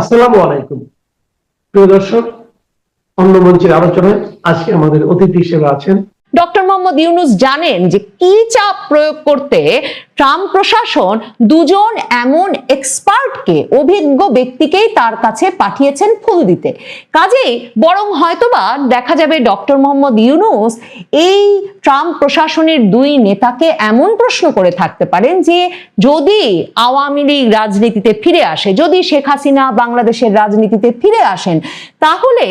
আসসালামু আলাইকুম প্রিয় দর্শক, অন্য মঞ্চের আলোচনায় আজকে আমাদের অতিথি হিসেবে আছেন ডক্টর মোহাম্মদ ইউনূস। জানেন যে কি চাপ প্রয়োগ করতে ট্রাম্প প্রশাসন দুজন এমন এক্সপার্টকে, অভিজ্ঞ ব্যক্তিকেই তার কাছে পাঠিয়েছেন ফুল দিতে। কাজেই বরং হয়তোবা দেখা যাবে ডক্টর মোহাম্মদ ইউনূস এই ট্রাম্প প্রশাসনের দুই নেতাকে এমন প্রশ্ন করে থাকতে পারেন যে যদি আওয়ামী লীগ রাজনীতিতে ফিরে আসে, যদি শেখ হাসিনা বাংলাদেশের রাজনীতিতে ফিরে আসেন, তাহলে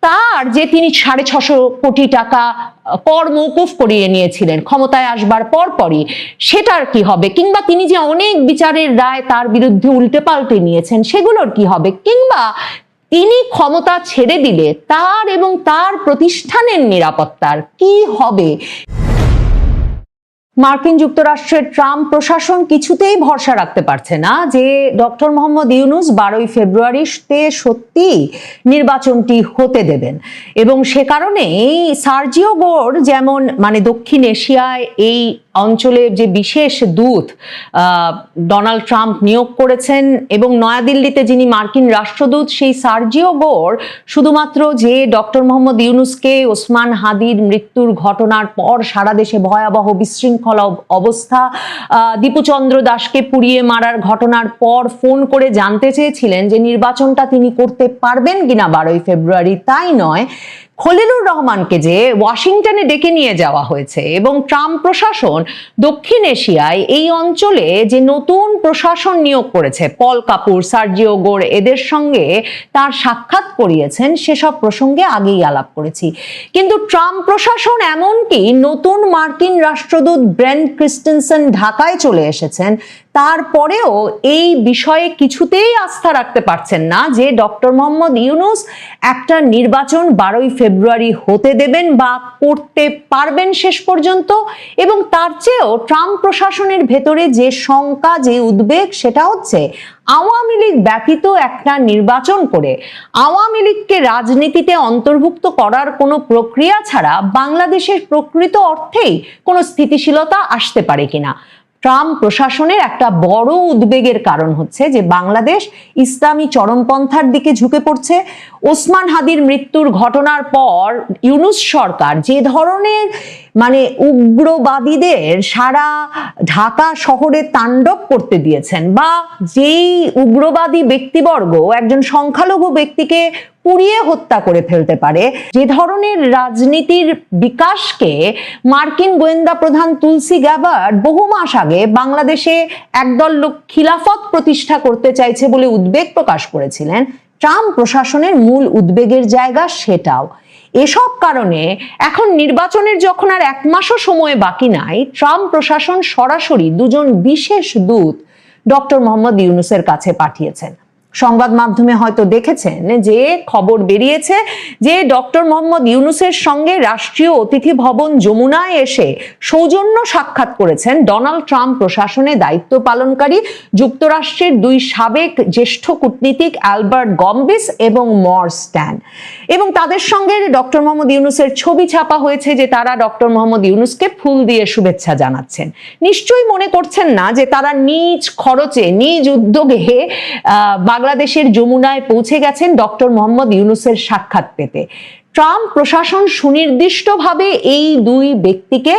তার যে তিনি 650 কোটি টাকা কর মওকুফ করিয়ে নিয়েছিলেন ক্ষমতায় আসবার পরপরই, সেটার কি হবে? কিংবা তিনি যে অনেক বিচারের রায় তার বিরুদ্ধে উল্টে পাল্টে নিয়েছেন, সেগুলোর কি হবে? কিংবা তিনি ক্ষমতা ছেড়ে দিলে তার এবং তার প্রতিষ্ঠানের নিরাপত্তার কি হবে? মার্কিন যুক্তরাষ্ট্রের ট্রাম্প প্রশাসন কিছুতেই ভরসা রাখতে পারছে না যে ডক্টর মোহাম্মদ ইউনূস 12ই ফেব্রুয়ারিতে সত্যি নির্বাচনটি হতে দেবেন, এবং সে কারণেই সার্জিও গোর যেমন দক্ষিণ এশিয়ায় এই অঞ্চলের যে বিশেষ দূত ডোনাল্ড ট্রাম্প নিয়োগ করেছেন, এবং নয়াদিল্লিতে যিনি মার্কিন রাষ্ট্রদূত, সেই সার্জিও গোর শুধুমাত্র যে ডক্টর মোহাম্মদ ইউনূসকে ওসমান হাদির মৃত্যুর ঘটনার পর সারা দেশে ভয়াবহ বিশৃঙ্খলা অবস্থা, দীপুচন্দ্র দাসকে পুড়িয়ে মারার ঘটনার পর ফোন করে জানতে চেয়েছিলেন যে নির্বাচনটা তিনি করতে পারবেন কিনা 12ই ফেব্রুয়ারি, তাই নয়, খলিলুর রহমানকে যে ওয়াশিংটনে ডেকে নিয়ে যাওয়া হয়েছে এবং ট্রাম্প প্রশাসন দক্ষিণ এশিয়ায় এই অঞ্চলে যে নতুন প্রশাসন নিয়োগ করেছে, পল কাপুর, সার্জিও গোর, এদের সঙ্গে তার সাক্ষাৎ করিয়েছেন, সেসব প্রসঙ্গে আগেই আলাপ করেছি। কিন্তু ট্রাম্প প্রশাসন এমনকি নতুন মার্কিন রাষ্ট্রদূত ব্রেন্ট ক্রিস্টেনসেন ঢাকায় চলে এসেছেন, তারপরেও এই বিষয়ে কিছুতেই আস্থা রাখতে পারছেন না যে ডক্টর মোহাম্মদ ইউনূস একটা নির্বাচন 12ই ফেব্রুয়ারি হতে দেবেন বা করতে পারবেন শেষ পর্যন্ত। এবং তার চেয়েও ট্রাম্প প্রশাসনের ভেতরে যে শঙ্কা, যে উদ্বেগ, সেটা হচ্ছে আওয়ামী লীগ ব্যতীত একটা নির্বাচন করে আওয়ামী লীগকে রাজনীতিতে অন্তর্ভুক্ত করার কোনো প্রক্রিয়া ছাড়া বাংলাদেশের প্রকৃত অর্থেই কোনো স্থিতিশীলতা আসতে পারে কিনা। ট্রাম্প প্রশাসনের একটা বড় উদ্বেগের কারণ হচ্ছে যে বাংলাদেশ ইসলামী চরমপন্থার দিকে ঝুঁকে পড়ছে। ওসমান হাদির মৃত্যুর ঘটনার পর ইউনূস সরকার যে ধরনের উগ্রবাদীদের সারা ঢাকা শহরে তাণ্ডব করতে দিয়েছেন, বা যেই উগ্রবাদী ব্যক্তিবর্গ একজন সংখ্যালঘু ব্যক্তিকে পুড়িয়ে হত্যা করে ফেলতে পারে, যে ধরনের রাজনীতির বিকাশকে মার্কিন গোয়েন্দা প্রধান তুলসি গ্যাবার্ড বহু মাস আগে বাংলাদেশে একদল লোক খিলাফত প্রতিষ্ঠা করতে চাইছে বলে উদ্বেগ প্রকাশ করেছিলেন, ট্রাম্প প্রশাসনের মূল উদ্বেগের জায়গা সেটাও। এসব কারণে এখন নির্বাচনের যখন আর 1 মাসও সময় বাকি নাই, ট্রাম্প প্রশাসন সরাসরি দুজন বিশেষ দূত ডক্টর মোহাম্মদ ইউনূসের কাছে পাঠিয়েছেন। সংবাদ মাধ্যমে হয়তো দেখেছেন যে খবর বেরিয়েছে যে ডক্টর মোহাম্মদ ইউনূসের সঙ্গে রাষ্ট্রীয় অতিথি ভবন যমুনায় এসে সৌজন্য সাক্ষাৎ করেছেন ডোনাল্ড ট্রাম্প প্রশাসনে দায়িত্ব পালনকারী যুক্তরাষ্ট্রের 2 সাবেক জ্যেষ্ঠ কূটনীতিক অ্যালবার্ট গম্বিস এবং মর স্ট্যান, এবং তাদের সঙ্গে ডক্টর মোহাম্মদ ইউনূসের ছবি ছাপা হয়েছে যে তারা ডক্টর মোহাম্মদ ইউনূসকে ফুল দিয়ে শুভেচ্ছা জানাচ্ছেন। নিশ্চয়ই মনে করছেন না যে তারা নিজ খরচে, নিজ উদ্যোগে বাংলাদেশের যমুনায় পৌঁছে গেছেন ডক্টর মোহাম্মদ ইউনূসের সাক্ষাৎ পেতে। ট্রাম্প প্রশাসন সুনির্দিষ্টভাবে এই 2 ব্যক্তিকে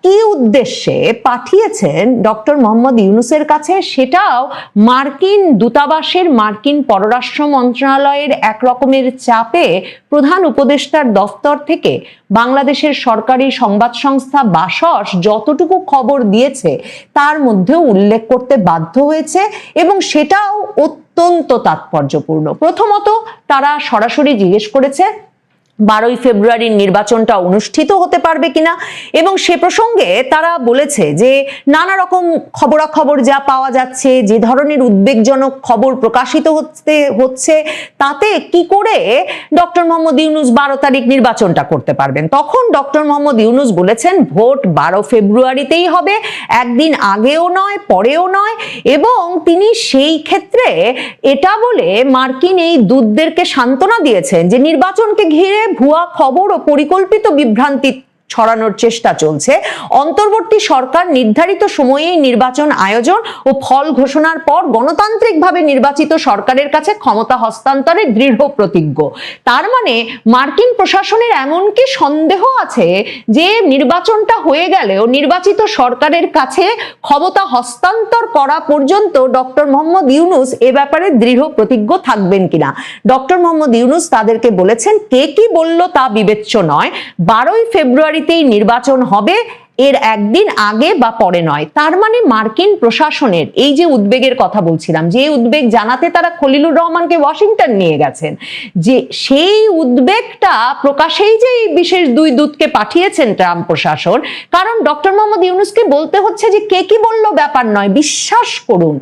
কি উদ্দেশ্যে পাঠিয়েছেন ডক্টর মোহাম্মদ ইউনূসের কাছে, সেটাও মার্কিন দূতাবাসের, মার্কিন পররাষ্ট্র মন্ত্রণালয়ের এক রকমের চাপে প্রধান উপদেষ্টার দফতর থেকে বাংলাদেশের সরকারি সংবাদ সংস্থা বাসস যতটুকু খবর দিয়েছে তার মধ্যেও উল্লেখ করতে বাধ্য হয়েছে, এবং সেটাও অত্যন্ত তাৎপর্যপূর্ণ। প্রথমত, তারা সরাসরি জিজ্ঞেস করেছে 12ই ফেব্রুয়ারির নির্বাচনটা অনুষ্ঠিত হতে পারবে কিনা, এবং সে প্রসঙ্গে তারা বলেছে যে নানা রকম খবরাখবর যা পাওয়া যাচ্ছে, যে ধরনের উদ্বেগজনক খবর প্রকাশিত হচ্ছে, তাতে কি করে ডক্টর মোহাম্মদ ইউনূস 12 তারিখ নির্বাচনটা করতে পারবেন। তখন ডক্টর মোহাম্মদ ইউনূস বলেছেন ভোট 12 ফেব্রুয়ারিতেই হবে, একদিন আগেও নয়, পরেও নয়, এবং তিনি সেই ক্ষেত্রে এটা বলে মার্কিন এই দূতদেরকে সান্ত্বনা দিয়েছেন যে নির্বাচনকে ঘিরে ভুয়া খবর ও পরিকল্পিত বিভ্রান্তি ছড়ানোর চেষ্টা চলছে। অন্তর্বর্তী সরকার নির্ধারিত সময়েই নির্বাচন আয়োজন ও ফল ঘোষণার পর গণতান্ত্রিকভাবে নির্বাচিত সরকারের কাছে ক্ষমতা হস্তান্তরে দৃঢ় প্রতিজ্ঞ। তার মানে মার্কিন প্রশাসনের এমন কি সন্দেহ আছে যে নির্বাচনটা হয়ে গেলেও নির্বাচিত সরকারের কাছে ক্ষমতা হস্তান্তর করা পর্যন্ত ডক্টর মোহাম্মদ ইউনূস এ ব্যাপারে দৃঢ় প্রতিজ্ঞ থাকবেন কিনা? ডক্টর মোহাম্মদ ইউনূস তাদেরকে বলেছেন, কে কি বলল তা বিবেচ্য নয়, 12ই ফেব্রুয়ারিতেই নির্বাচন হবে, এর একদিন আগে বা পরে নয়। তার মানে মার্কিন প্রশাসনের এই যে উদ্বেগের কথা বলছিলাম, যে উদ্বেগ জানাতে তারা খলিলুর রহমানকে ওয়াশিংটন নিয়ে গেছেন, যে সেই উদ্বেগটা প্রকাশেই যে এই বিশেষ দুই দূতকে পাঠিয়েছেন ট্রাম্প প্রশাসন, কারণ ডক্টর মোহাম্মদ ইউনূসকে বলতে হচ্ছে যে কে কি বলল ব্যাপার নয়, বিশ্বাস করুন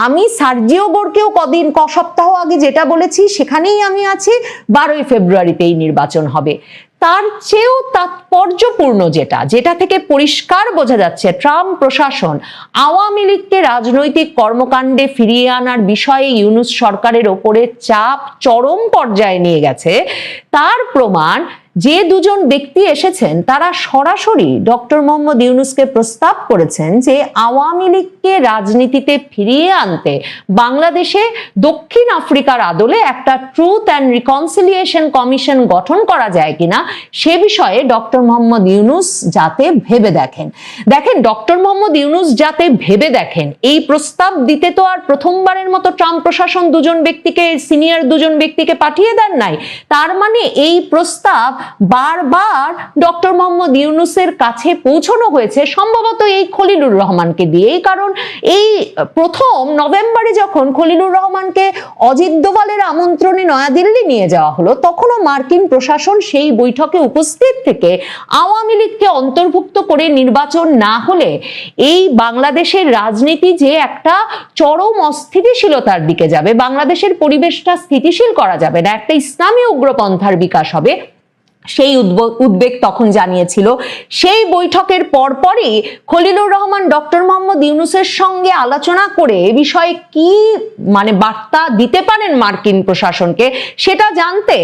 আমি সার্জিও বোরকেও ক সপ্তাহ আগে যেটা বলেছি সেখানেই আমি আছি, 12ই ফেব্রুয়ারিতেই নির্বাচন হবে। তার চেয়েও তাৎপর্যপূর্ণ যেটা থেকে পরিষ্কার বোঝা যাচ্ছে ট্রাম্প প্রশাসন আওয়ামী লীগকে রাজনৈতিক কর্মকাণ্ডে ফিরিয়ে আনার বিষয়ে ইউনূস সরকারের ওপরে চাপ চরম পর্যায়ে নিয়ে গেছে, তার প্রমাণ যে দুজন ব্যক্তি এসেছেন তারা সরাসরি ডক্টর মোহাম্মদ ইউনূসকে প্রস্তাব করেছেন যে আওয়ামী লীগকে রাজনীতিতে ফিরিয়ে আনতে বাংলাদেশে দক্ষিণ আফ্রিকার আদলে একটা ট্রুথ অ্যান্ড রিকনসিলিয়েশন কমিশন গঠন করা যায় কিনা সে বিষয়ে ডক্টর মোহাম্মদ ইউনূস যাতে ভেবে দেখেন। ডক্টর মোহাম্মদ ইউনূস যাতে ভেবে দেখেন, এই প্রস্তাব দিতে তো আর প্রথমবারের মতো ট্রাম্প প্রশাসন সিনিয়র দুজন ব্যক্তিকে পাঠিয়ে দেন নাই। তার মানে এই প্রস্তাব বারবার ডক্টর মোহাম্মদ ইউনূসের কাছে পৌঁছানো হয়েছে সম্ভবত এই খলিলুর রহমানকে দিয়েই। কারণ এই প্রথম নভেম্বরে যখন খলিলুর রহমানকে অজিত দোভালের আমন্ত্রণে নয়াদিল্লি নিয়ে যাওয়া হলো, তখনও মার্কিন প্রশাসন সেই বৈঠকে উপস্থিত থেকে আওয়ামী লীগকে অন্তর্ভুক্ত করে নির্বাচন না হলে এই বাংলাদেশের রাজনীতি যে একটা চরম অস্থিতিশীলতার দিকে যাবে, বাংলাদেশের পরিবেশটা স্থিতিশীল করা যাবে না, একটা ইসলামী উগ্রপন্থার বিকাশ হবে, সেই উদ্বেগ তখন জানিয়েছিল। সেই বৈঠকের পরপরই খলিলুর রহমান ডক্টর মোহাম্মদ ইউনূসের সঙ্গে আলোচনা করে এ বিষয়ে কি বার্তা দিতে পারেন মার্কিন প্রশাসনকে সেটা জানতে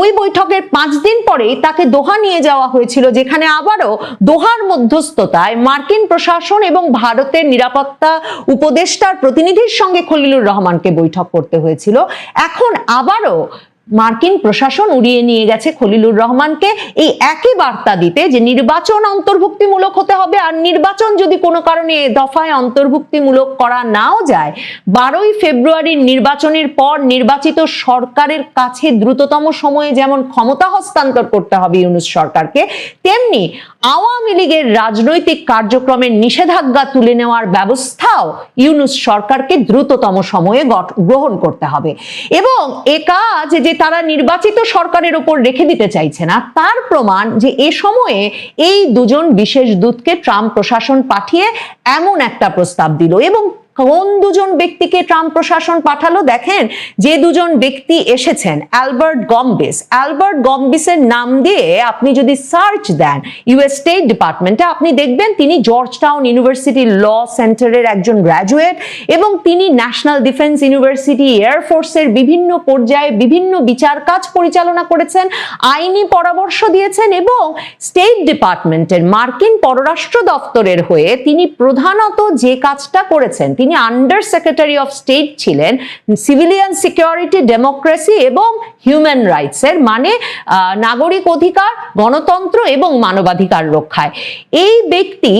ওই বৈঠকের 5 দিন পরেই তাকে দোহা নিয়ে যাওয়া হয়েছিল, যেখানে আবারও দোহার মধ্যস্থতায় মার্কিন প্রশাসন এবং ভারতের নিরাপত্তা উপদেষ্টার প্রতিনিধির সঙ্গে খলিলুর রহমানকে বৈঠক করতে হয়েছিল। এখন আবারও মার্কিন প্রশাসন উড়িয়ে নিয়ে গেছে খলিলুর রহমানকে এই একই বার্তা দিতে যে নির্বাচন অন্তর্ভুক্তিমূলক হতে হবে, আর নির্বাচন যদি কোনো কারণে দফায় অন্তর্ভুক্তিমূলক করা নাও যায়, 12ই ফেব্রুয়ারির নির্বাচনের পর নির্বাচিত সরকারের কাছে দ্রুততম সময়ে যেমন ক্ষমতা হস্তান্তর করতে হবে ইউনূস সরকারকে, তেমনি আওয়ামী লীগের রাজনৈতিক কার্যক্রমের নিষেধাজ্ঞা তুলে নেওয়ার ব্যবস্থাও ইউনূস সরকারকে দ্রুততম সময়ে গ্রহণ করতে হবে। এবং এ কাজ যে তারা নির্বাচিত সরকারের উপর রেখে দিতে চাইছে না, তার প্রমাণ যে এ সময়ে এই দুজন বিশেষ দূতকে ট্রাম্প প্রশাসন পাঠিয়ে এমন একটা প্রস্তাব দিল। এবং কোন দুজন ব্যক্তিকে ট্রাম্প প্রশাসন পাঠালো দেখেন, যে দুজন ব্যক্তি এসেছেন অ্যালবার্ট গম্বিসের নাম দিয়ে আপনি যদি সার্চ দেন ইউএস স্টেট ডিপার্টমেন্টে, আপনি দেখবেন তিনি জর্জ টাউন ইউনিভার্সিটি ল সেন্টারের একজন গ্র্যাজুয়েট এবং তিনি ন্যাশনাল ডিফেন্স ইউনিভার্সিটি এয়ারফোর্সের বিভিন্ন পর্যায়ে বিভিন্ন বিচার কাজ পরিচালনা করেছেন, আইনি পরামর্শ দিয়েছেন এবং স্টেট ডিপার্টমেন্টের মার্কিন পররাষ্ট্র দপ্তরের হয়ে তিনি প্রধানত যে কাজটা করেছেন, তিনি আন্ডার সেক্রেটারি অফ স্টেট ছিলেন সিভিলিয়ান সিকিউরিটি, ডেমোক্রেসি এবং হিউম্যান রাইটস এর, নাগরিক অধিকার, গণতন্ত্র এবং মানবাধিকার রক্ষায়। এই ব্যক্তি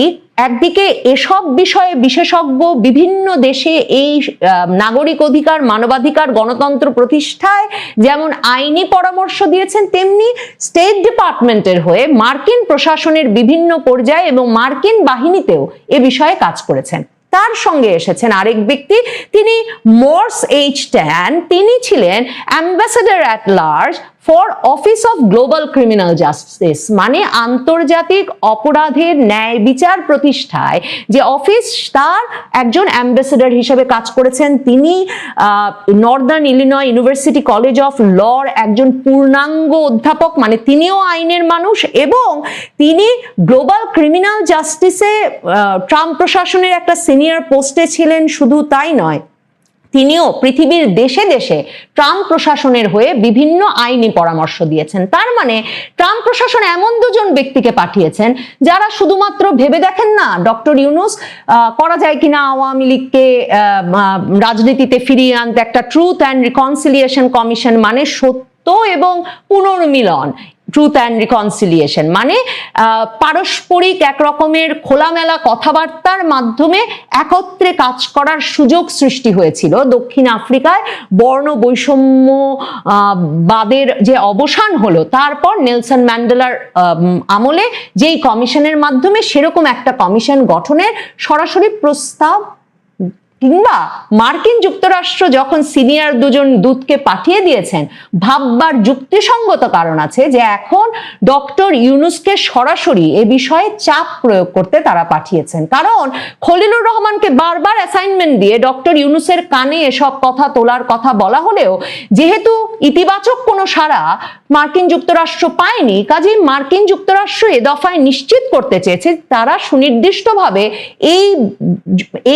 একদিকে এসব বিষয়ে বিশেষজ্ঞ, বিভিন্ন দেশে এই নাগরিক অধিকার, মানবাধিকার, গণতন্ত্র প্রতিষ্ঠায় যেমন আইনি পরামর্শ দিয়েছেন, তেমনি স্টেট ডিপার্টমেন্টের হয়ে মার্কিন প্রশাসনের বিভিন্ন পর্যায়ে এবং মার্কিন বাহিনীতেও এ বিষয়ে কাজ করেছেন। তার সঙ্গে এসেছেন আরেক ব্যক্তি, তিনি মর্স এইচ ট্যান, তিনি ছিলেন ambassador at large for office of global criminal justice, আন্তর্জাতিক অপরাধের ন্যায় বিচার প্রতিষ্ঠায় যে অফিস, তার একজন অ্যাম্বাসেডর হিসেবে কাজ করেছেন। তিনি Northern Illinois University College of লর একজন পূর্ণাঙ্গ অধ্যাপক, তিনিও আইনের মানুষ এবং তিনি গ্লোবাল ক্রিমিনাল জাস্টিসে ট্রাম্প প্রশাসনের একটা সিনিয়র পোস্টে ছিলেন। শুধু তাই নয়, তিনিও পৃথিবীর দেশে দেশে ট্রাম্প প্রশাসনের হয়ে বিভিন্ন আইনি পরামর্শ দিয়েছেন। তার মানে ট্রাম্প প্রশাসন এমন দুজন ব্যক্তিকে পাঠিয়েছেন যারা শুধুমাত্র ভেবে দেখেন না ডক্টর ইউনূস করা যায় কিনা আওয়ামী লীগকে রাজনীতিতে ফিরিয়ে আনতে একটা ট্রুথ অ্যান্ড রিকনসিলিয়েশন কমিশন, মানে সত্য এবং পুনর্মিলন, ট্রুথ অ্যান্ড রিকনসিলিয়েশন মানে পারস্পরিক এক রকমের খোলামেলা কথাবার্তার মাধ্যমে একত্রে কাজ করার সুযোগ সৃষ্টি হয়েছিল দক্ষিণ আফ্রিকায় বর্ণ বৈষম্য বাদের যে অবসান হলো তারপর নেলসন ম্যান্ডেলার আমলে যেই কমিশনের মাধ্যমে সেরকম একটা কমিশন গঠনের সরাসরি প্রস্তাব, কিংবা মার্কিন যুক্তরাষ্ট্র যখন সিনিয়র দুজন দূতকে পাঠিয়ে দিয়েছেন, ভাববার যুক্তিসঙ্গত কারণ আছে যে এখন ডক্টর ইউনূসকে সরাসরি এ বিষয়ে চাপ প্রয়োগ করতে তারা পাঠিয়েছেন। কারণ খলিলুর রহমানকে বারবার অ্যাসাইনমেন্ট দিয়ে ডক্টর ইউনূসের কানে এসব কথা তোলার কথা বলা হলেও যেহেতু ইতিবাচক কোনো সাড়া মার্কিন যুক্তরাষ্ট্র পায়নি, কাজেই মার্কিন যুক্তরাষ্ট্র এ দফায় নিশ্চিত করতে চেয়েছে তারা সুনির্দিষ্টভাবে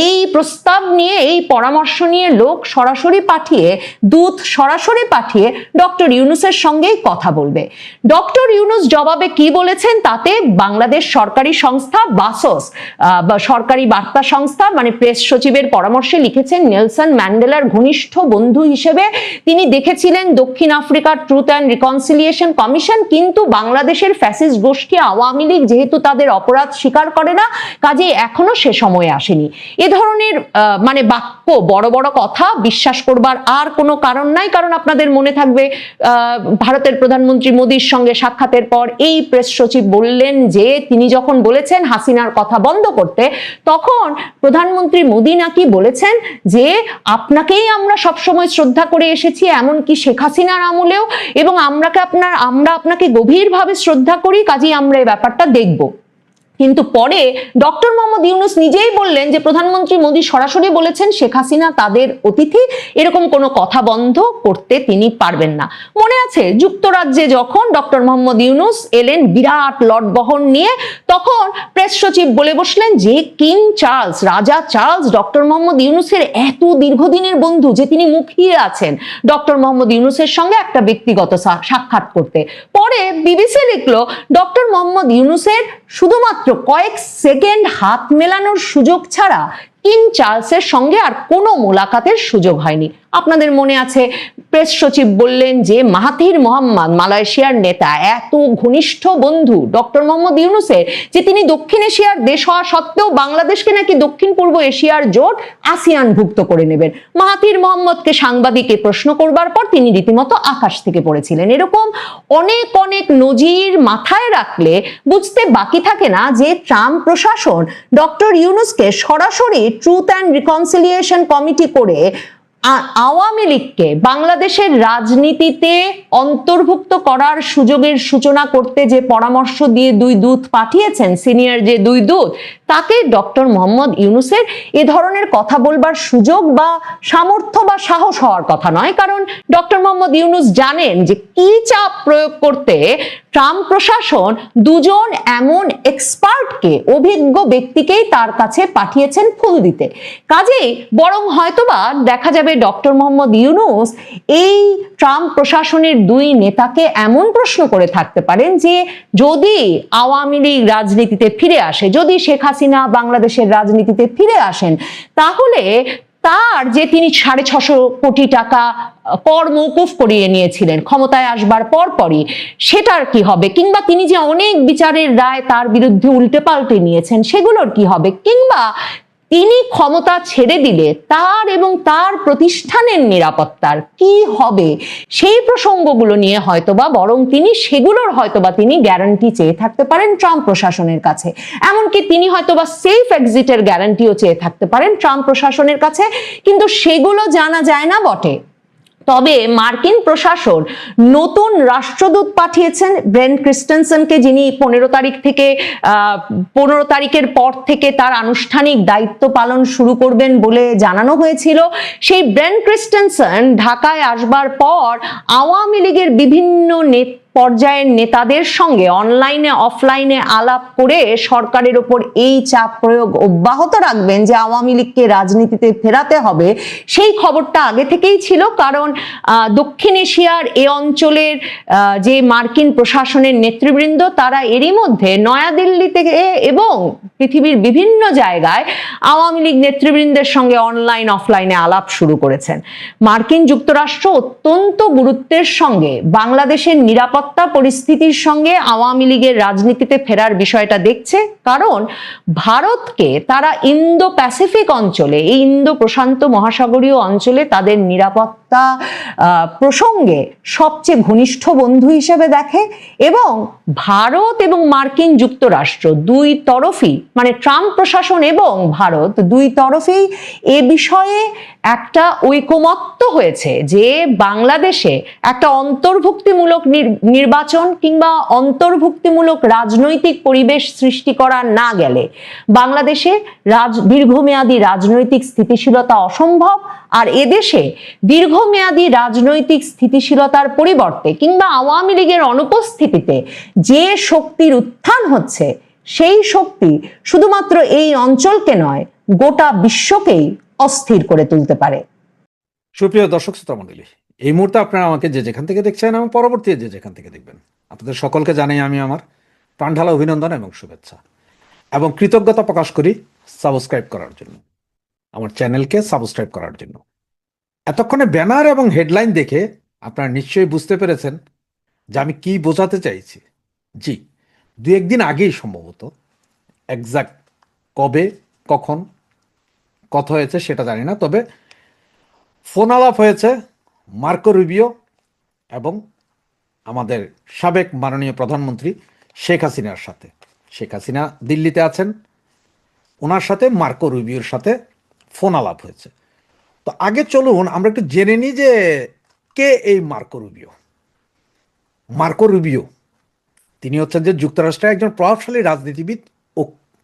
এই প্রস্তাব নিয়ে, এই পরামর্শ নিয়ে লোক সরাসরি পাঠিয়ে, দূত সরাসরি পাঠিয়ে ডক্টর ইউনূসের সঙ্গেই কথা বলবে। ডক্টর ইউনূস জবাবে কি বলেছেন তাতে বাংলাদেশ সরকারি সংস্থা বাসস বা সরকারি বার্তা সংস্থা মানে প্রেস সচিবের পরামর্শে লিখেছেন, নেলসন ম্যান্ডেলার ঘনিষ্ঠ বন্ধু হিসেবে তিনি দেখেছিলেন দক্ষিণ আফ্রিকার ট্রুথ অ্যান্ড রিকনসিলিয়েশন কমিশন, কিন্তু বাংলাদেশের ফ্যাসিস্ট গোষ্ঠী আওয়ামী লীগ যেহেতু তাদের অপরাধ স্বীকার করে না, কাজেই এখনো সে সময় আসেনি। এ ধরনের মানে বাক্য, বড় বড় কথা বিশ্বাস করবার আর কোনো কারণ নাই। কারণ আপনাদের মনে থাকবে ভারতের প্রধানমন্ত্রী মোদীর সঙ্গে সাক্ষাতের পর এই প্রেস সচিব বললেন যে তিনি যখন বলেছেন হাসিনার কথা বন্ধ করতে, তখন প্রধানমন্ত্রী মোদী নাকি বলেছেন যে আপনাকেই আমরা সবসময় শ্রদ্ধা করে এসেছি, এমনকি শেখ হাসিনার আমলেও, এবং আমরা আপনাকে গভীরভাবে শ্রদ্ধা করি, কাজেই আমরা এই ব্যাপারটা দেখব। কিন্তু পরে ডক্টর মোহাম্মদ ইউনূস নিজেই বললেন যে প্রধানমন্ত্রী মোদী সরাসরি বলেছেন শেখ হাসিনা তাদের অতিথি, এরকম কোনো কথা বন্ধ করতে তিনি পারবেন না। মনে আছে যুক্তরাজ্যে যখন ডক্টর মোহাম্মদ ইউনূস এলেন বিরাট লটবহর নিয়ে, তখন প্রেস সচিব বলে বসলেন যে কিং চার্লস, রাজা চার্লস ডক্টর মোহাম্মদ ইউনূসের এত দীর্ঘদিনের বন্ধু যে তিনি মুখিয়ে আছেন ডক্টর মোহাম্মদ ইউনূসের সঙ্গে একটা ব্যক্তিগত সাক্ষাৎ করতে। পরে বিবিসি লিখলো ডক্টর মোহাম্মদ ইউনূসের শুধুমাত্র কয়েক সেকেন্ড হাত মেলানোর সুযোগ ছাড়া কিং চার্লসের সঙ্গে আর কোনো মোলাকাতের সুযোগ হয়নি। আপনাদের মনে আছে প্রেস সচিব বললেন যে মাহাথির মোহাম্মদ, মালয়েশিয়ার নেতা, এত ঘনিষ্ঠ বন্ধু ডক্টর মোহাম্মদ ইউনূসের যে তিনি দক্ষিণ এশিয়ার দেশ হওয়া সত্ত্বেও বাংলাদেশকে নাকি দক্ষিণ পূর্ব এশিয়ার জোট আসিয়ানভুক্ত করে নেবেন। মাহাথির মোহাম্মদকে সাংবাদিকে প্রশ্ন করবার পর তিনি রীতিমতো আকাশ থেকে পড়েছিলেন। এরকম অনেক অনেক নজির মাথায় রাখলে বুঝতে বাকি থাকে না যে ট্রাম্প প্রশাসন ডক্টর ইউনূসকে সরাসরি ট্রুথ অ্যান্ড রিকনসিলিয়েশন কমিটি করে আওয়ামী লীগকে বাংলাদেশের রাজনীতিতে অন্তর্ভুক্ত করার সুযোগের সূচনা করতে যে পরামর্শ দিয়ে দুই দূত পাঠিয়েছেন, সিনিয়র যে দুই দূত, তাকে ডক্টর মোহাম্মদ ইউনূসের এ ধরনের কথা বলবার সুযোগ বা সামর্থ্য বা সাহস হওয়ার কথা নয়। কারণ ডক্টর মোহাম্মদ ইউনূস জানেন যে কি চাপ প্রয়োগ করতে ট্রাম্প প্রশাসন দুজন এমন এক্সপার্টকে, অভিজ্ঞ ব্যক্তিকেই তার কাছে পাঠিয়েছেন ফুল দিতে। কাজেই বরং হয়তোবা দেখা যাবে ডক্টর মোহাম্মদ ইউনূস এই ট্রাম্প প্রশাসনের দুই নেতাকে এমন প্রশ্ন করে থাকতে পারেন যে যদি আওয়ামী লীগ রাজনীতিতে ফিরে আসে, যদি শেখ হাসিনা বাংলাদেশের রাজনীতিতে ফিরে আসেন, তাহলে তার যে তিনি 650 কোটি টাকা কর মওকুফ করিয়ে নিয়েছিলেন ক্ষমতায় আসবার পরপরই, সেটার কি হবে? কিংবা তিনি যে অনেক বিচারের রায় তার বিরুদ্ধে উল্টে পাল্টে নিয়েছেন, সেগুলোর কি হবে? কিংবা তিনি ক্ষমতা ছেড়ে দিলে তার এবং তার প্রতিষ্ঠানের নিরাপত্তার কি হবে? সেই প্রসঙ্গগুলো নিয়ে হয়তোবা বরং সেগুলোর হয়তোবা তিনি গ্যারান্টি চেয়ে থাকতে পারেন ট্রাম্প প্রশাসনের কাছে। এমনকি তিনি হয়তোবা সেফ এক্সিটের গ্যারান্টিও চেয়ে থাকতে পারেন ট্রাম্প প্রশাসনের কাছে, কিন্তু সেগুলো জানা যায় না বটে। তবে মার্কিন প্রশাসন নতুন রাষ্ট্রদূত পাঠিয়েছেন ব্রেন্ট ক্রিস্টেনসেনকে, যিনি 15 তারিখের পর থেকে তার আনুষ্ঠানিক দায়িত্ব পালন শুরু করবেন বলে জানানো হয়েছিল। সেই ব্রেন্ট ক্রিস্টেনসেন ঢাকায় আসবার পর আওয়ামী লীগের বিভিন্ন পর্যায়ের নেতাদের সঙ্গে অনলাইনে অফলাইনে আলাপ করে সরকারের ওপর এই চাপ প্রয়োগ অব্যাহত রাখবেন যে আওয়ামী লীগকে রাজনীতিতে ফেরাতে হবে, সেই খবরটা আগে থেকেই ছিল। কারণ দক্ষিণ এশিয়ার এ অঞ্চলের যে মার্কিন প্রশাসনের নেতৃবৃন্দ, তারা এরই মধ্যে নয়াদিল্লি থেকে এবং পৃথিবীর বিভিন্ন জায়গায় আওয়ামী লীগ নেতৃবৃন্দের সঙ্গে অনলাইন অফলাইনে আলাপ শুরু করেছেন। মার্কিন যুক্তরাষ্ট্র অত্যন্ত গুরুত্বের সঙ্গে বাংলাদেশের নিরাপত্তা পরিস্থিতির সঙ্গে আওয়ামী লীগের রাজনীতিতে ফেরার বিষয়টা দেখছে। কারণ ভারতকে তারা ইন্দো প্যাসিফিক অঞ্চলে, এই ইন্দো প্রশান্ত মহাসাগরীয় অঞ্চলে তাদের নিরাপত্তা প্রসঙ্গে সবচেয়ে ঘনিষ্ঠ বন্ধু হিসেবে দেখে। এবং ভারত এবং মার্কিন যুক্তরাষ্ট্র দুই তরফই, মানে ট্রাম্প প্রশাসন এবং ভারত দুই তরফেই এ বিষয়ে একটা ঐকমত্য হয়েছে যে বাংলাদেশে একটা অন্তর্ভুক্তিমূলক নির্বাচন কিংবা অন্তর্ভুক্তিমূলক রাজনৈতিক পরিবেশ সৃষ্টি করা না গেলে বাংলাদেশে দীর্ঘমেয়াদী রাজনৈতিক স্থিতিশীলতা অসম্ভব। আর এদেশে দীর্ঘমেয়াদী রাজনৈতিক স্থিতিশীলতার পরিবর্তে কিংবা আওয়ামী লীগের অনুপস্থিতিতে যে শক্তির উত্থান হচ্ছে, সেই শক্তি শুধুমাত্র এই অঞ্চলকে নয়, গোটা বিশ্বকেই অস্থির করে তুলতে পারে। সুপ্রিয় দর্শক শ্রোতা মণ্ডলী, এই মুহূর্তে আপনারা আমাকে যে যেখান থেকে দেখছেন এবং পরবর্তী যে যেখান থেকে দেখবেন, আপনাদের সকলকে জানাই আমি আমার প্রাণঢালা অভিনন্দন এবং শুভেচ্ছা, এবং কৃতজ্ঞতা প্রকাশ করি সাবস্ক্রাইব করার জন্য, আমার চ্যানেলকে সাবস্ক্রাইব করার জন্য। এতক্ষণে ব্যানার এবং হেডলাইন দেখে আপনারা নিশ্চয়ই বুঝতে পেরেছেন যে আমি কি বোঝাতে চাইছি। জি, দু একদিন আগেই সম্ভবত, এক্সাক্ট কবে কখন কথা হয়েছে সেটা জানি না, তবে ফোন আলাপ হয়েছে মার্কো রুবিও এবং আমাদের সাবেক মাননীয় প্রধানমন্ত্রী শেখ হাসিনার সাথে। শেখ হাসিনা দিল্লিতে আছেন, ওনার সাথে মার্কো রুবিওর সাথে ফোন আলাপ হয়েছে। তো আগে চলুন আমরা একটু জেনে নিই যে কে এই মার্কো রুবিও। মার্কো রুবিও তিনি হচ্ছেন যে যুক্তরাষ্ট্রের একজন প্রভাবশালী রাজনীতিবিদ ও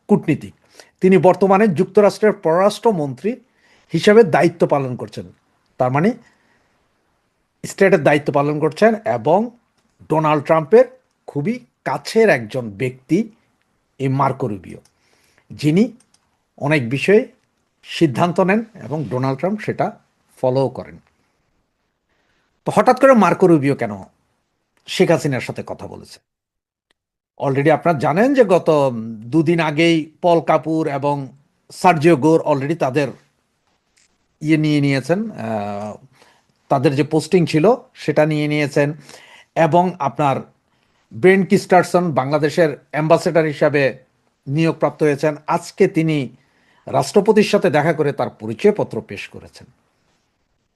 কূটনীতিক। তিনি বর্তমানে যুক্তরাষ্ট্রের পররাষ্ট্রমন্ত্রী হিসাবে দায়িত্ব পালন করছেন, তার মানে স্টেটের দায়িত্ব পালন করছেন, এবং ডোনাল্ড ট্রাম্পের খুবই কাছের একজন ব্যক্তি এই মার্কো রুবিও, যিনি অনেক বিষয়ে সিদ্ধান্ত নেন এবং ডোনাল্ড ট্রাম্প সেটা ফলো করেন। তো হঠাৎ করে মার্কো রুবিও কেন শেখ হাসিনার সাথে কথা বলেছে? অলরেডি আপনারা জানেন যে গত দুদিন আগেই পল কাপুর এবং সার্জিও গোর অলরেডি তাদের নিয়ে নিয়েছেন, তাদের যে পোস্টিং ছিল সেটা নিয়ে নিয়েছেন, এবং আপনার ব্রেন কিস্টারসন বাংলাদেশের অ্যাম্বাসেডর হিসাবে নিয়োগপ্রাপ্ত হয়েছেন। আজকে তিনি রাষ্ট্রপতির সাথে দেখা করে তার পরিচয়পত্র পেশ করেছেন।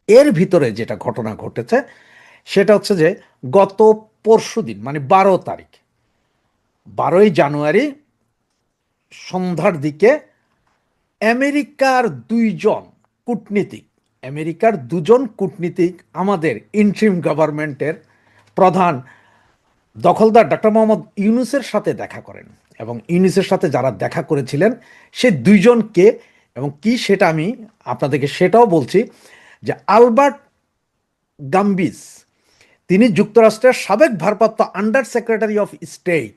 এর ভিতরে যেটা ঘটনা ঘটেছে সেটা হচ্ছে যে গত পরশুদিন, মানে 12 জানুয়ারি সন্ধ্যার দিকে আমেরিকার দুজন কূটনীতিক আমাদের ইন্টারিম গভর্নমেন্টের প্রধান দখলদার ডক্টর মোহাম্মদ ইউনূসের সাথে দেখা করেন। এবং ইউনূসের সাথে যারা দেখা করেছিলেন সে দুইজনকে এবং কি সেটা আমি আপনাদেরকে সেটাও বলছি, যে আলবার্ট গাম্বিস, তিনি যুক্তরাষ্ট্রের সাবেক ভারপ্রাপ্ত under secretary of state,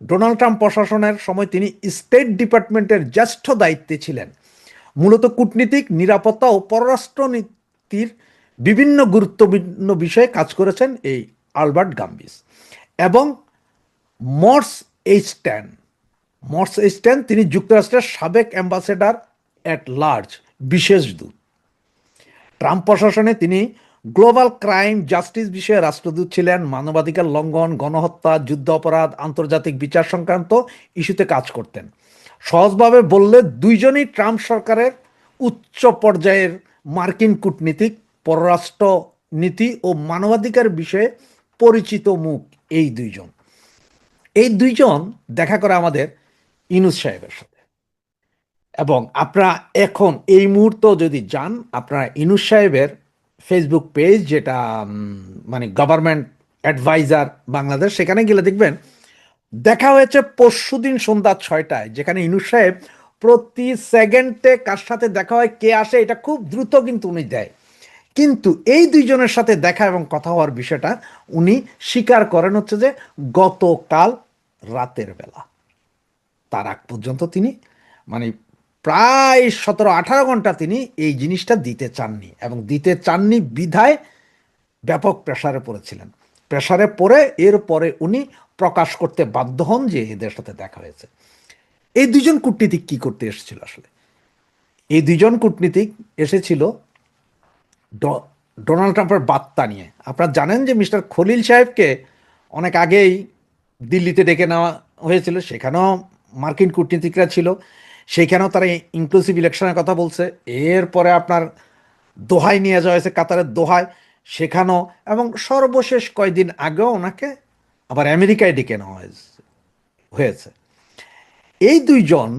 Donald Trump প্রশাসনের সময় তিনি স্টেট ডিপার্টমেন্টের জ্যেষ্ঠ দায়িত্বে ছিলেন। মূলত কূটনীতিক, নিরাপত্তা ও পররাষ্ট্রনীতির বিভিন্ন গুরুত্বপূর্ণ বিষয়ে কাজ করেছেন এই আলবার্ট গাম্বিস। এবং মর্স এইচ ট্যান, তিনি যুক্তরাষ্ট্রের সাবেক অ্যাম্বাসেডর অ্যাট লার্জ, বিশেষ দূত। ট্রাম্প প্রশাসনে তিনি গ্লোবাল ক্রাইম জাস্টিস বিষয়ে রাষ্ট্রদূত ছিলেন। মানবাধিকার লঙ্ঘন, গণহত্যা, যুদ্ধ অপরাধ, আন্তর্জাতিক বিচার সংক্রান্ত ইস্যুতে কাজ করতেন। সহজভাবে বললে দুইজনই ট্রাম্প সরকারের উচ্চ পর্যায়ের মার্কিন কূটনীতিক, পররাষ্ট্র নীতি ও মানবাধিকার বিষয়ে পরিচিত মুখ। এই দুইজন দেখা করে আমাদের ইউনূস সাহেবের সাথে। এবং আপনারা এখন এই মুহূর্তে যদি যান, আপনারা ইউনূস সাহেবের ফেসবুক পেজ, যেটা মানে গভর্নমেন্ট অ্যাডভাইজার বাংলাদেশ, সেখানে গেলে দেখবেন দেখা হয়েছে পরশুদিন সন্ধ্যা 6টায়, যেখানে ইউনূস সাহেব প্রতি সেকেন্ডে কার সাথে দেখা হয়, কে আসে, এটা খুব দ্রুত কিন্তু উনি দেয়। কিন্তু এই দুইজনের সাথে দেখা এবং কথা হওয়ার বিষয়টা উনি স্বীকার করেন হচ্ছে যে গতকাল রাতের বেলা। তার আগ পর্যন্ত তিনি মানে প্রায় 17-18 ঘন্টা তিনি এই জিনিসটা দিতে চাননি, এবং দিতে চাননি বিধায় ব্যাপক প্রেসারে পড়েছিলেন। প্রেসারে পড়ে এরপরে উনি প্রকাশ করতে বাধ্য হন যে এদের সাথে দেখা হয়েছে। এই দুজন কূটনীতিক কি করতে এসেছিল আসলে? এই দুজন কূটনীতিক এসেছিল ডোনাল্ড ট্রাম্পের বার্তা নিয়ে। আপনারা জানেন যে মিস্টার খলিল সাহেবকে অনেক আগেই দিল্লিতে ডেকে নেওয়া হয়েছিল, সেখানেও মার্কিন কূটনীতিকরা ছিল, সেখানেও তারা ইনক্লুসিভ ইলেকশনের কথা বলছে। এরপরে আপনার দোহায় নিয়ে যাওয়া হয়েছে, কাতারের দোহায়, সেখানেও, এবং সর্বশেষ কয়েকদিন আগেও ওনাকে আবার আমেরিকায় ডেকে নেওয়া হয়েছে। এই দুইজন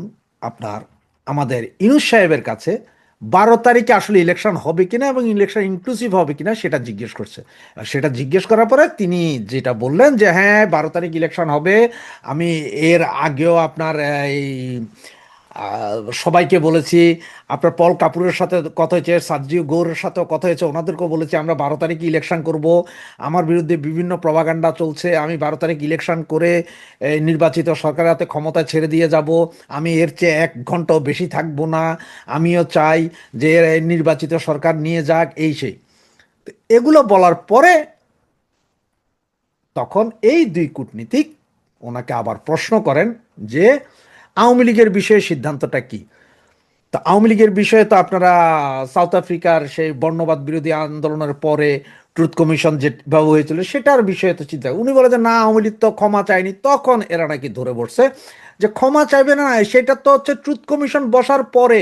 আপনার আমাদের ইউনূস সাহেবের কাছে 12 তারিখে আসলে ইলেকশন হবে কিনা এবং ইলেকশন ইনক্লুসিভ হবে কিনা সেটা জিজ্ঞেস করছে। সেটা জিজ্ঞেস করার পরে তিনি যেটা বললেন যে হ্যাঁ 12 তারিখ ইলেকশন হবে, আমি এর আগেও আপনার এই সবাইকে বলেছি, আপনার পল কাপুরের সাথে কথা হয়েছে, সার্জিও গৌরের সাথেও কথা হয়েছে, ওনাদেরকেও বলেছি আমরা 12 তারিখে ইলেকশন করব, আমার বিরুদ্ধে বিভিন্ন প্রপাগান্ডা চলছে, আমি 12 তারিখ ইলেকশন করে নির্বাচিত সরকারের হাতে ক্ষমতা ছেড়ে দিয়ে যাব, আমি এর চেয়ে 1 ঘন্টাও বেশি থাকবো না, আমিও চাই যে নির্বাচিত সরকার নিয়ে যাক, এই সেই। এগুলো বলার পরে তখন এই দুই কূটনীতিক ওনাকে আবার প্রশ্ন করেন যে আওয়ামী লীগের বিষয়ে সিদ্ধান্তটা কি। তো আওয়ামী লীগের বিষয়ে তো আপনারা সাউথ আফ্রিকার সেই বর্ণবাদ বিরোধী আন্দোলনের পরে ট্রুথ কমিশন যেভাবে হয়েছিল সেটার বিষয়ে তো চিন্তা। উনি বলে যে না, আওয়ামী লীগ তো ক্ষমা চায়নি। তখন এরা নাকি ধরে বসছে যে ক্ষমা চাইবে না, সেটা তো হচ্ছে ট্রুথ কমিশন বসার পরে,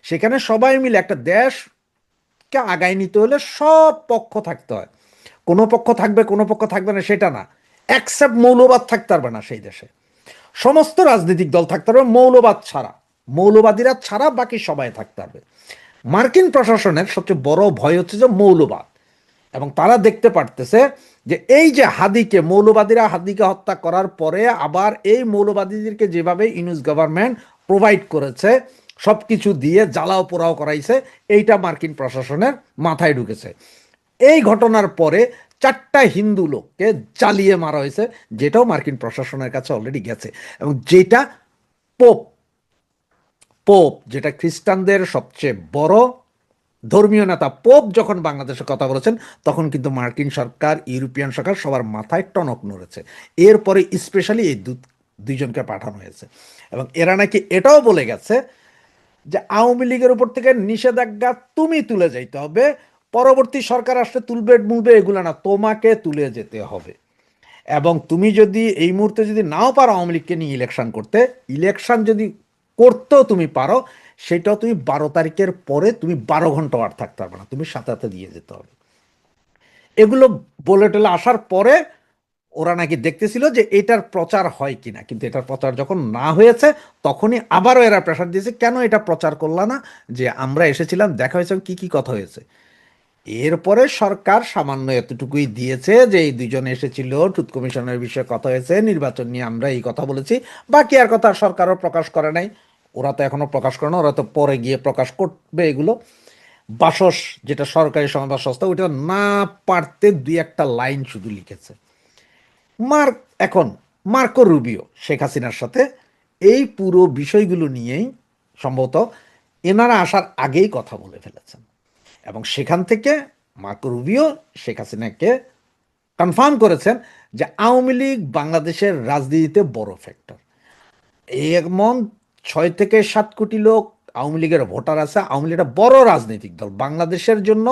সেখানে সবাই মিলে একটা দেশকে আগায় নিতে হলে সব পক্ষ থাকতে হয়, কোনো পক্ষ থাকবে কোনো পক্ষ থাকবে না সেটা না, অ্যাকসেপ্ট মৌলবাদ থাকতে পারবে না সেই দেশে, সমস্ত রাজনৈতিক দল থাকতে পারবে মৌলবাদ ছাড়া, মৌলবাদীরা ছাড়া বাকি সবাই থাকতে পারবে। মার্কিন প্রশাসনের সবচেয়ে বড় ভয় হচ্ছে যে মৌলবাদ, এবং তারা দেখতে পারতেছে যে এই যে হাদিকে, মৌলবাদীরা হাদিকে হত্যা করার পরে আবার এই মৌলবাদীদেরকে যেভাবে ইউনুস গভর্নমেন্ট প্রোভাইড করেছে, সব কিছু দিয়ে জ্বালাও পোড়াও করাইছে, এইটা মার্কিন প্রশাসনের মাথায় ঢুকেছে। এই ঘটনার পরে 4টা হিন্দু লোককে জ্বালিয়ে মারা হয়েছে, যেটাও মার্কিন প্রশাসনের কাছে অলরেডি গেছে, এবং যেটা পোপ পোপ যেটা খ্রিস্টানদের সবচেয়ে বড় ধর্মীয় নেতা, পোপ যখন বাংলাদেশে কথা বলেছেন তখন কিন্তু মার্কিন সরকার, ইউরোপিয়ান সরকার সবার মাথায় টনক নড়েছে। এরপরে স্পেশালি এই দুইজনকে পাঠানো হয়েছে, এবং এরা নাকি এটাও বলে গেছে যে আওয়ামী লীগের উপর থেকে নিষেধাজ্ঞা তুমি তুলে যাইতে হবে, পরবর্তী সরকার আসলে তুলবে মুলবে এগুলো না, তোমাকে তুলে যেতে হবে। এবং তুমি যদি এই মুহূর্তে যদি নাও পারো আওয়ামী লীগকে নিয়ে ইলেকশন করতে, ইলেকশন যদি করতেও তুমি পারো, সেটাও তুমি 12 তারিখের পরে তুমি 12 ঘন্টা আর থাকতে পারবে না, তুমি সাথে সাথে দিয়ে যেতে হবে। এগুলো বলে টলে আসার পরে ওরা নাকি দেখতেছিল যে এটার প্রচার হয় কিনা, কিন্তু এটার প্রচার যখন না হয়েছে তখনই আবারও এরা প্রেশার দিয়েছে, কেন এটা প্রচার করলা না, যে আমরা এসেছিলাম, দেখা হয়েছে, কি কি কথা হয়েছে। এরপরে সরকার সামান্য এতটুকুই দিয়েছে যে এই দুজন এসেছিল, ট্রুথ কমিশনের বিষয়ে কথা হয়েছে, নির্বাচন নিয়ে আমরা এই কথা বলেছি, বাকি আর কথা সরকারও প্রকাশ করে নাই। ওরা তো এখনো প্রকাশ করে না, ওরা তো পরে গিয়ে প্রকাশ করবে এগুলো। বাসস যেটা সরকারি সংবাদ সংস্থা, ওইটা না পারতে 2-1টা লাইন শুধু লিখেছে। এখন মার্কো রুবিও শেখ হাসিনার সাথে এই পুরো বিষয়গুলো নিয়েই সম্ভবত এনারা আসার আগেই কথা বলে ফেলেছেন, এবং সেখান থেকে মার্কো রুবিও শেখ হাসিনাকে কনফার্ম করেছেন যে আওয়ামী লীগ বাংলাদেশের রাজনীতিতে বড় ফ্যাক্টর। এমন 6 থেকে 7 কোটি লোক আওয়ামী লীগের ভোটার আছে, আওয়ামী লীগ একটা বড় রাজনৈতিক দল, বাংলাদেশের জন্য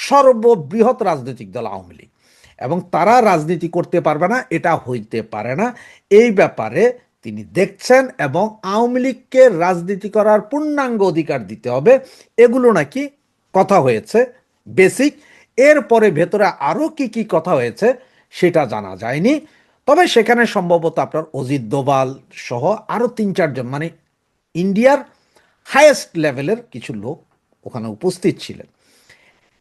সর্ববৃহৎ রাজনৈতিক দল আওয়ামী লীগ, এবং তারা রাজনীতি করতে পারবে না, এটা হইতে পারে না। এই ব্যাপারে তিনি দেখছেন, এবং আওয়ামী লীগকে রাজনীতি করার পূর্ণাঙ্গ অধিকার দিতে হবে, এগুলো নাকি কথা হয়েছে বেসিক। এরপরে ভেতরে আরও কি কি কথা হয়েছে সেটা জানা যায়নি, তবে সেখানে সম্ভবত আপনার অজিত দোভাল সহ আরও 3-4 জন, মানে ইন্ডিয়ার হাইয়েস্ট লেভেলের কিছু লোক ওখানে উপস্থিত ছিলেন।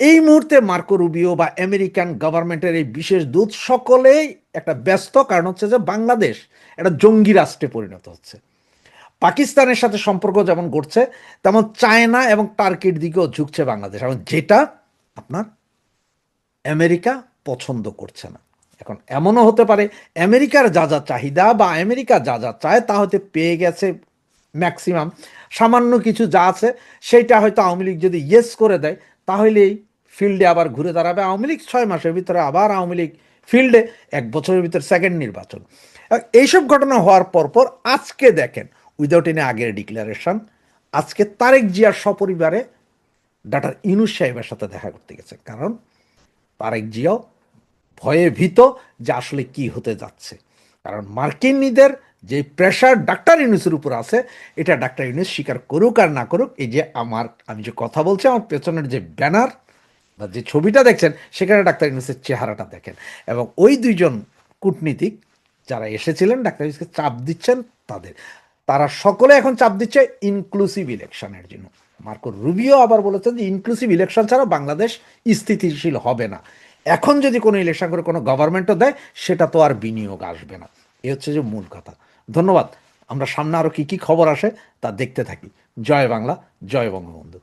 এই মুহূর্তে মার্কো রুবিও বা আমেরিকান গভর্নমেন্টের এই বিশেষ দূত সকলেই একটা ব্যস্ত, কারণ হচ্ছে যে বাংলাদেশ একটা জঙ্গি রাষ্ট্রে পরিণত হচ্ছে। পাকিস্তানের সাথে সম্পর্ক যেমন ঘটছে, তেমন চায়না এবং টার্কির দিকেও ঝুঁকছে বাংলাদেশ, এবং যেটা আপনার আমেরিকা পছন্দ করছে না। এখন এমনও হতে পারে আমেরিকার যা যা চাহিদা বা আমেরিকা যা যা চায় তা হয়তো পেয়ে গেছে ম্যাক্সিমাম, সামান্য কিছু যা আছে সেইটা হয়তো আওয়ামী লীগ যদি ইয়েস করে দেয় তাহলেই ফিল্ডে আবার ঘুরে দাঁড়াবে আওয়ামী লীগ। 6 মাসের ভিতরে আবার আওয়ামী লীগ ফিল্ডে, 1 বছরের ভিতর সেকেন্ড নির্বাচন। এইসব ঘটনা হওয়ার পরপর আজকে দেখেন উইদাউট এনি আগের ডিক্লারেশন আজকে তারেক জিয়ার সপরিবারে ডক্টর ইউনূস সাহেবের সাথে দেখা করতে গেছে। কারণ তারেক জিয়াও ভয়ে ভীত যে আসলে কি হতে যাচ্ছে। কারণ মার্কিনীদের যে প্রেশার ডাক্তার ইউনূসের উপর আছে, এটা ডাক্তার ইউনূস স্বীকার করুক আর না করুক, এই যে আমি যে কথা বলছি আমার পেছনের যে ব্যানার বা যে ছবিটা দেখছেন সেখানে ডাক্তার ইউনূসের চেহারাটা দেখেন। এবং ওই দুইজন কূটনীতিক যারা এসেছিলেন ডাক্তার ইউনূসকে চাপ দিচ্ছেন, তারা সকলে এখন চাপ দিচ্ছে ইনক্লুসিভ ইলেকশনের জন্য। মার্কো রুবিও আবার বলেছেন যে ইনক্লুসিভ ইলেকশন ছাড়া বাংলাদেশ স্থিতিশীল হবে না। এখন যদি কোনো ইলেকশন করে কোনো গভর্নমেন্টও দেয় সেটা তো আর বিনিয়োগ আসবে না। এ হচ্ছে যে মূল কথা। ধন্যবাদ। আমরা সামনে আরো কি কি খবর আসে তা দেখতে থাকি। জয় বাংলা, জয় বঙ্গবন্ধু।